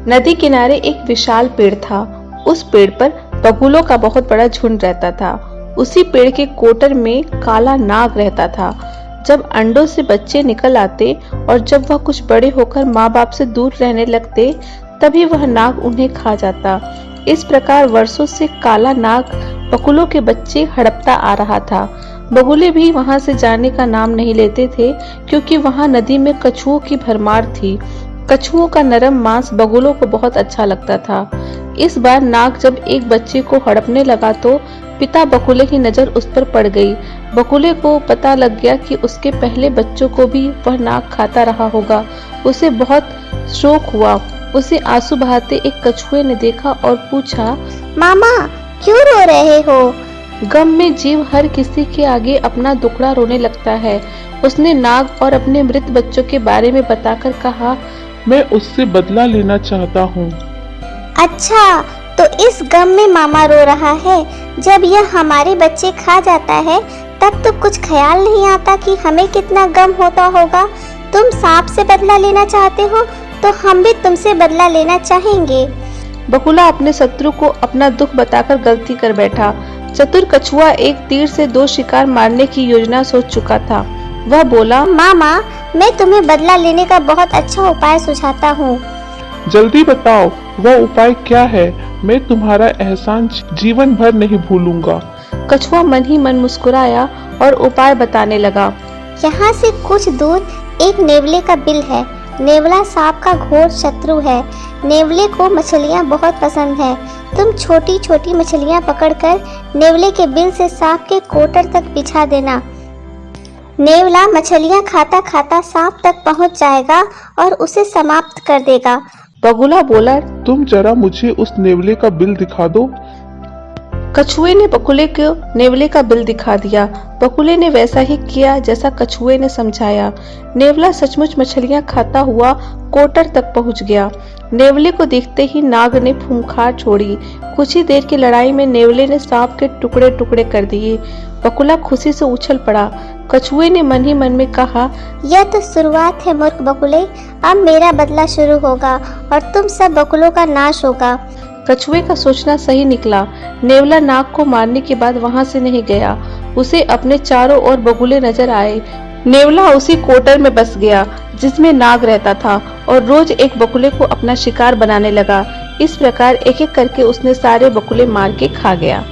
नदी किनारे एक विशाल पेड़ था। उस पेड़ पर बगुलों का बहुत बड़ा झुंड रहता था। उसी पेड़ के कोटर में काला नाग रहता था। जब अंडों से बच्चे निकल आते और जब वह कुछ बड़े होकर माँ बाप से दूर रहने लगते, तभी वह नाग उन्हें खा जाता। इस प्रकार वर्षों से काला नाग बगुलों के बच्चे हड़पता आ रहा था। बगुले भी वहां से जाने का नाम नहीं लेते थे, क्योंकि वहां नदी में कछुओं की भरमार थी। कछुओं का नरम मांस बगुलों को बहुत अच्छा लगता था। इस बार नाग जब एक बच्चे को हड़पने लगा तो पिता बगुले की नजर उस पर पड़ गई। बगुले को पता लग गया कि उसके पहले बच्चों को भी वह नाग खाता रहा होगा। उसे बहुत शोक हुआ। उसे आंसू बहाते एक कछुए ने देखा और पूछा, मामा क्यों रो रहे हो? गम में जीव हर किसी के आगे अपना दुखड़ा रोने लगता है। उसने नाग और अपने मृत बच्चों के बारे में बताकर कहा, मैं उससे बदला लेना चाहता हूँ। अच्छा, तो इस गम में मामा रो रहा है। जब यह हमारे बच्चे खा जाता है तब तो कुछ ख्याल नहीं आता कि हमें कितना गम होता होगा। तुम सांप से बदला लेना चाहते हो तो हम भी तुमसे बदला लेना चाहेंगे। बगुला अपने शत्रु को अपना दुख बताकर गलती कर बैठा। चतुर कछुआ एक तीर से 2 शिकार मारने की योजना सोच चुका था। वह बोला, मामा मैं तुम्हें बदला लेने का बहुत अच्छा उपाय सुझाता हूँ। जल्दी बताओ, वह उपाय क्या है? मैं तुम्हारा एहसान जीवन भर नहीं भूलूंगा। कछुआ मन ही मन मुस्कुराया और उपाय बताने लगा। यहाँ से कुछ दूर एक नेवले का बिल है। नेवला सांप का घोर शत्रु है। नेवले को मछलियाँ बहुत पसंद है। तुम छोटी छोटी मछलियाँ पकड़कर नेवले के बिल से सांप के कोटर तक बिछा देना। नेवला मछलियाँ खाता खाता सांप तक पहुँच जाएगा और उसे समाप्त कर देगा। बगुला बोला, तुम जरा मुझे उस नेवले का बिल दिखा दो। कछुए ने बगुले को नेवले का बिल दिखा दिया। बगुले ने वैसा ही किया जैसा कछुए ने समझाया। नेवला सचमुच मछलियां खाता हुआ कोटर तक पहुंच गया। नेवले को देखते ही नाग ने फूंकार छोड़ी। कुछ ही देर की लड़ाई में नेवले ने सांप के टुकड़े टुकड़े कर दिए। बगुला खुशी से उछल पड़ा। कछुए ने मन ही मन में कहा, यह तो शुरुआत है मूर्ख बगुले। अब मेरा बदला शुरू होगा और तुम सब बगुलों का नाश होगा। कछुए का सोचना सही निकला। नेवला नाग को मारने के बाद वहां से नहीं गया। उसे अपने चारों ओर बगुले नजर आए। नेवला उसी कोटर में बस गया जिसमें नाग रहता था और रोज एक बगुले को अपना शिकार बनाने लगा। इस प्रकार एक एक करके उसने सारे बगुले मार के खा गया।